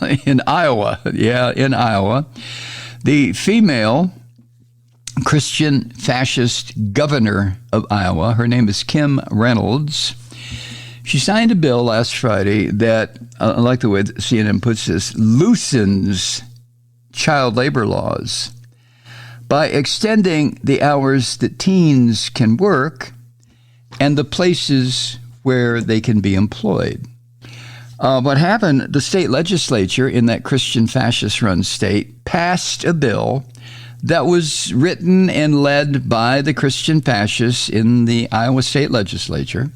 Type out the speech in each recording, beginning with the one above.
in Iowa. Yeah, in Iowa. The female Christian fascist governor of Iowa, her name is Kim Reynolds. She signed a bill last Friday that, I like the way that CNN puts this, loosens child labor laws by extending the hours that teens can work and the places where they can be employed. What happened, the state legislature in that Christian fascist-run state passed a bill that was written and led by the Christian fascists in the Iowa state legislature.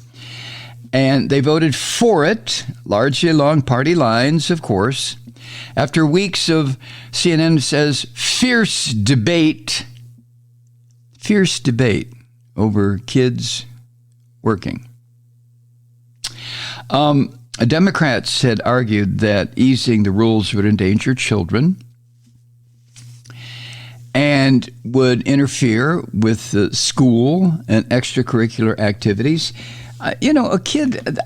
And they voted for it, largely along party lines, of course, after weeks of, CNN says, fierce debate over kids working. Democrats had argued that easing the rules would endanger children and would interfere with the school and extracurricular activities. A kid,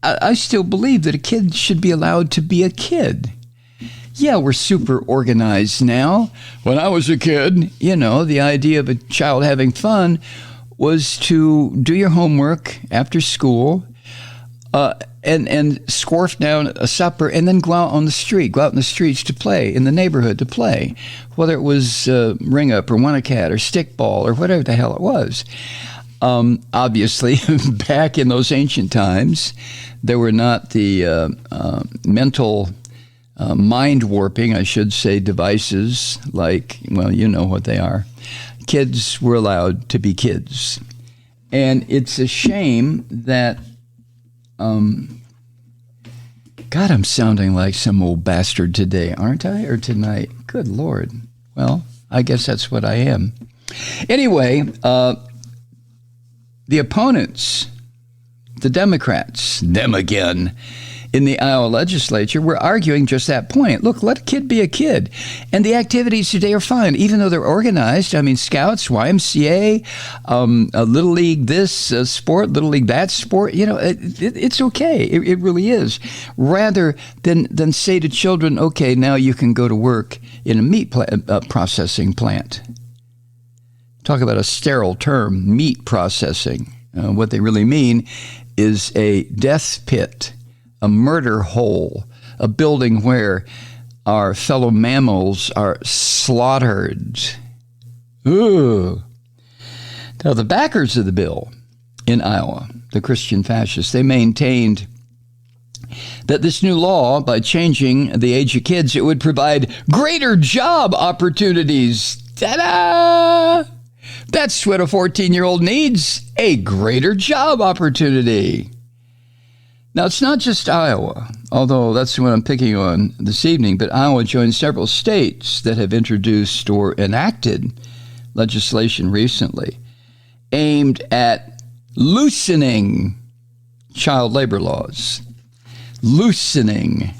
I still believe that a kid should be allowed to be a kid. Yeah, we're super organized now. When I was a kid, the idea of a child having fun was to do your homework after school, and scarf down a supper and then go out in the streets to play, in the neighborhood to play, whether it was ring up or wannacat or stickball or whatever the hell it was. Obviously, back in those ancient times, there were not the mental mind warping, I should say, devices like, well, you know what they are. Kids were allowed to be kids. And it's a shame that God, I'm sounding like some old bastard today, aren't I? Or tonight? Good Lord. Well, I guess that's what I am. Anyway, the opponents, the Democrats, them again, in the Iowa legislature were arguing just that point. Look, let a kid be a kid. And the activities today are fine, even though they're organized. I mean, Scouts, YMCA, a Little League this sport, Little League that sport. It's okay. It really is. Rather than say to children, okay, now you can go to work in a meat processing plant. Talk about a sterile term, meat processing. What they really mean is a death pit, a murder hole, a building where our fellow mammals are slaughtered. Ooh. Now, the backers of the bill in Iowa, the Christian fascists, they maintained that this new law, by changing the age of kids, it would provide greater job opportunities. Ta-da! That's what a 14-year-old needs, a greater job opportunity. Now, it's not just Iowa, although that's what I'm picking on this evening, but Iowa joined several states that have introduced or enacted legislation recently aimed at loosening child labor laws. Loosening.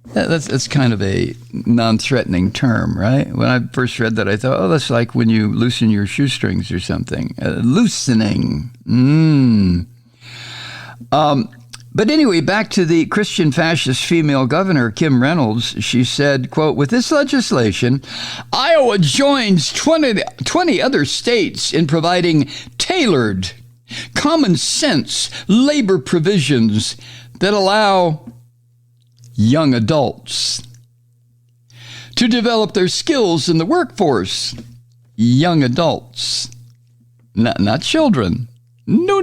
That's kind of a non-threatening term, right? When I first read that, I thought, that's like when you loosen your shoestrings or something. Loosening. But anyway, back to the Christian fascist female governor, Kim Reynolds. She said, quote, with this legislation, Iowa joins 20 other states in providing tailored, common sense labor provisions that allow young adults to develop their skills in the workforce. Young adults, not children. No.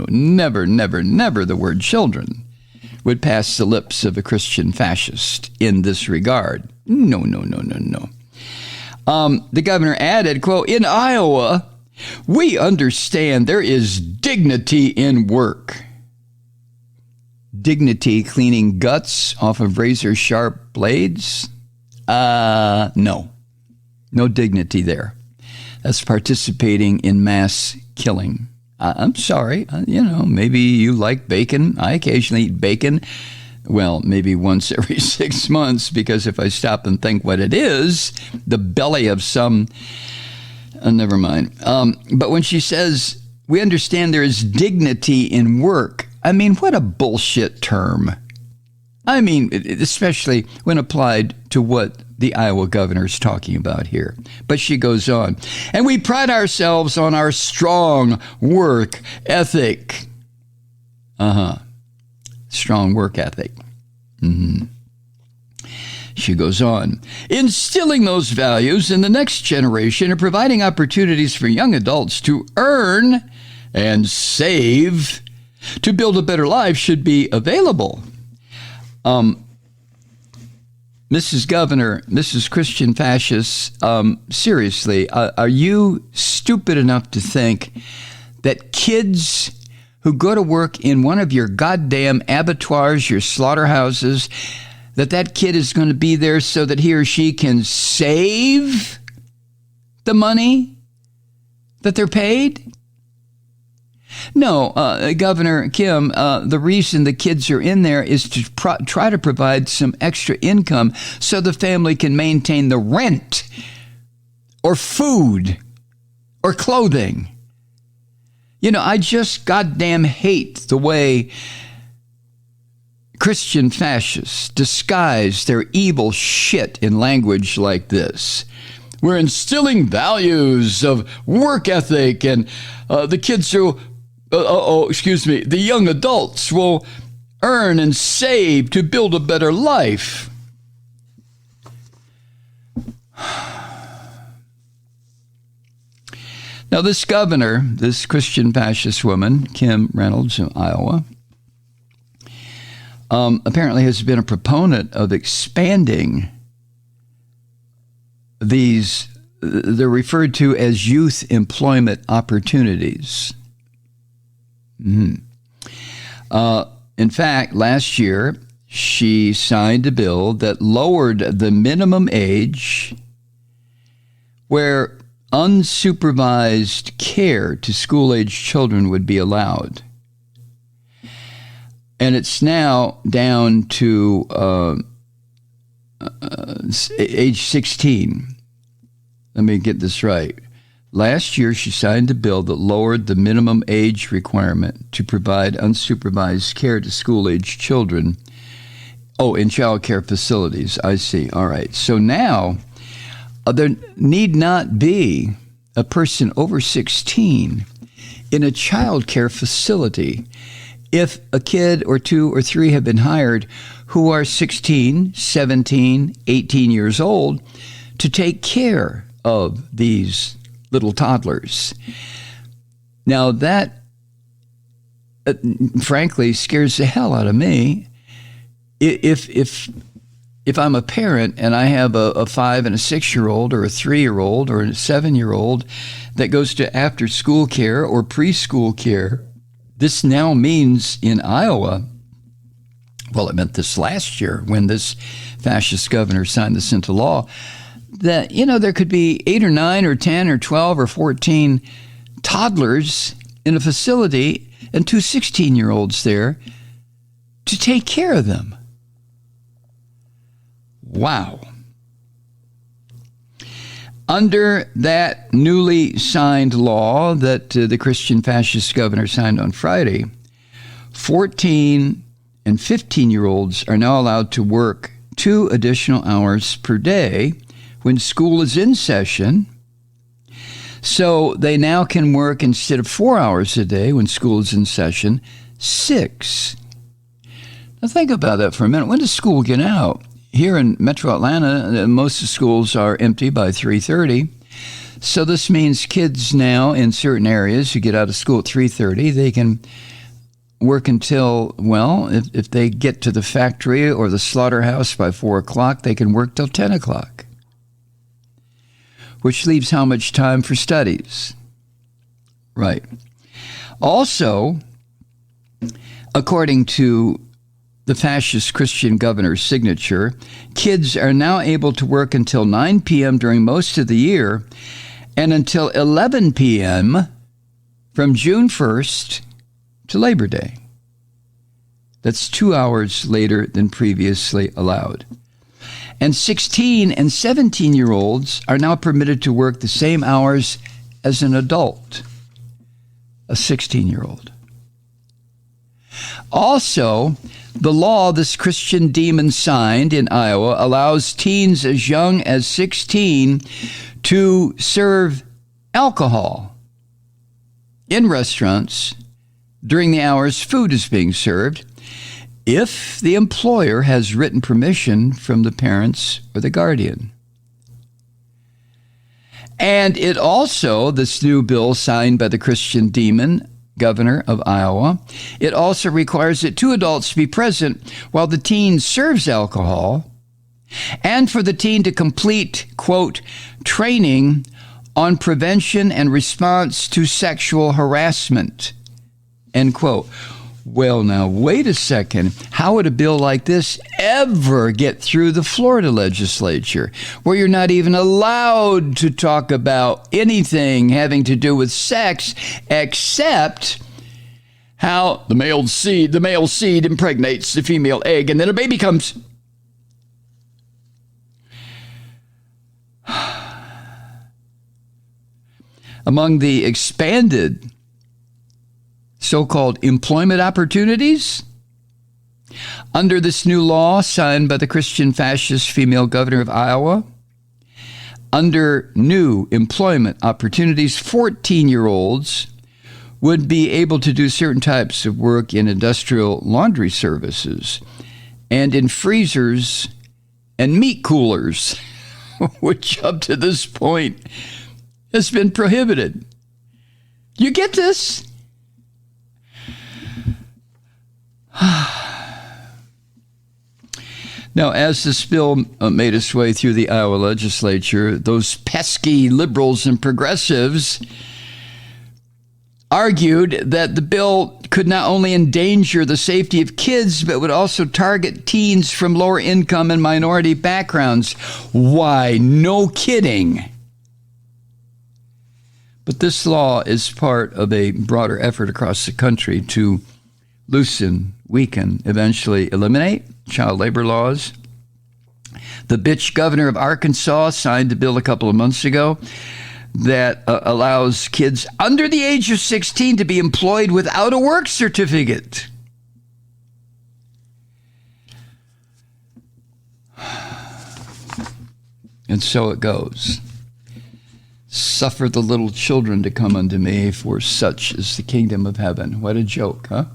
Never the word children would pass the lips of a Christian fascist in this regard. No. The governor added, quote, in Iowa, we understand there is dignity in work. Dignity cleaning guts off of razor-sharp blades? No dignity there. That's participating in mass killing. I'm sorry, maybe you like bacon. I occasionally eat bacon. Well, maybe once every 6 months, because if I stop and think what it is, the belly of some, never mind. But when she says, we understand there is dignity in work, I mean, what a bullshit term. I mean, especially when applied to what the Iowa governor is talking about here. But she goes on, and we pride ourselves on our strong work ethic. Strong work ethic. She goes on, instilling those values in the next generation and providing opportunities for young adults to earn and save to build a better life should be available. Mrs. Governor, Mrs. Christian Fascist, seriously, are you stupid enough to think that kids who go to work in one of your goddamn abattoirs, your slaughterhouses, that kid is going to be there so that he or she can save the money that they're paid? No, Governor Kim, the reason the kids are in there is to try to provide some extra income so the family can maintain the rent or food or clothing. You know, I just goddamn hate the way Christian fascists disguise their evil shit in language like this. We're instilling values of work ethic, and the kids who, the young adults will earn and save to build a better life. Now, this governor, this Christian fascist woman, Kim Reynolds of Iowa, apparently has been a proponent of expanding these, they're referred to as youth employment opportunities. In fact, last year, she signed a bill that lowered the minimum age where unsupervised care to school-age children would be allowed. And it's now down to age 16. Let me get this right. Last year, she signed a bill that lowered the minimum age requirement to provide unsupervised care to school-age children. Oh, in child care facilities. I see. All right. So now, there need not be a person over 16 in a child care facility if a kid or two or three have been hired who are 16, 17, 18 years old to take care of these little toddlers. Now that, frankly, scares the hell out of me. If I'm a parent and I have a 5 and a 6-year-old or a 3-year-old or a 7-year-old that goes to after school care or preschool care, this now means in Iowa, well, it meant this last year when this fascist governor signed this into law, that, you know, there could be 8 or 9 or 10 or 12 or 14 toddlers in a facility and 2 16-year-olds there to take care of them. Wow. Under that newly signed law that the Christian fascist governor signed on Friday, 14 and 15-year-olds are now allowed to work 2 additional hours per day when school is in session. So they now can work, instead of 4 hours a day when school is in session, 6. Now think about that for a minute. When does school get out? Here in Metro Atlanta, most of the schools are empty by 3:30. So this means kids now in certain areas who get out of school at 3:30, they can work until, well, if they get to the factory or the slaughterhouse by 4 o'clock, they can work till 10 o'clock. Which leaves how much time for studies? Right. Also, according to the fascist Christian governor's signature, kids are now able to work until 9 p.m. during most of the year and until 11 p.m. from June 1st to Labor Day. That's 2 hours later than previously allowed. And 16 and 17-year-olds are now permitted to work the same hours as an adult, a 16-year-old. Also, the law this Christian demon signed in Iowa allows teens as young as 16 to serve alcohol in restaurants during the hours food is being served if the employer has written permission from the parents or the guardian. And it also, this new bill signed by the Christian demon, governor of Iowa, it also requires that two adults be present while the teen serves alcohol and for the teen to complete, quote, training on prevention and response to sexual harassment, end quote. Well, now, wait a second. How would a bill like this ever get through the Florida legislature, where you're not even allowed to talk about anything having to do with sex except how the male seed impregnates the female egg and then a baby comes? Among the expanded so-called employment opportunities under this new law signed by the Christian fascist female governor of Iowa, under new employment opportunities, 14-year-olds would be able to do certain types of work in industrial laundry services and in freezers and meat coolers, which up to this point has been prohibited. You get this? Now, as this bill made its way through the Iowa legislature, those pesky liberals and progressives argued that the bill could not only endanger the safety of kids, but would also target teens from lower income and minority backgrounds. Why, no kidding. But this law is part of a broader effort across the country to loosen, weaken, eventually eliminate child labor laws. The bitch governor of Arkansas signed a bill a couple of months ago that allows kids under the age of 16 to be employed without a work certificate. And so it goes. Suffer the little children to come unto me, for such is the kingdom of heaven. What a joke, huh?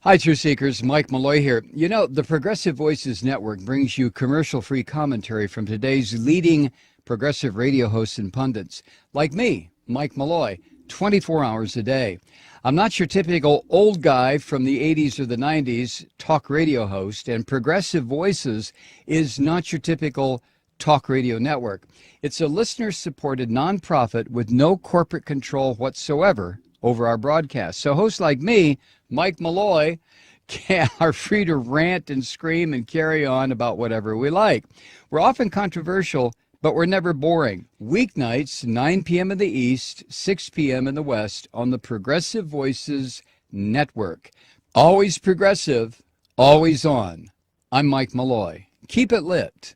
Hi, Truth Seekers. Mike Malloy here. You know, the Progressive Voices Network brings you commercial-free commentary from today's leading progressive radio hosts and pundits, like me, Mike Malloy, 24 hours a day. I'm not your typical old guy from the 80s or the 90s talk radio host, and Progressive Voices is not your typical talk radio network. It's a listener-supported nonprofit with no corporate control whatsoever over our broadcast. So hosts like me, Mike Malloy, are free to rant and scream and carry on about whatever we like. We're often controversial, but we're never boring. Weeknights, 9 p.m. in the East, 6 p.m. in the West on the Progressive Voices Network. Always progressive, always on. I'm Mike Malloy. Keep it lit.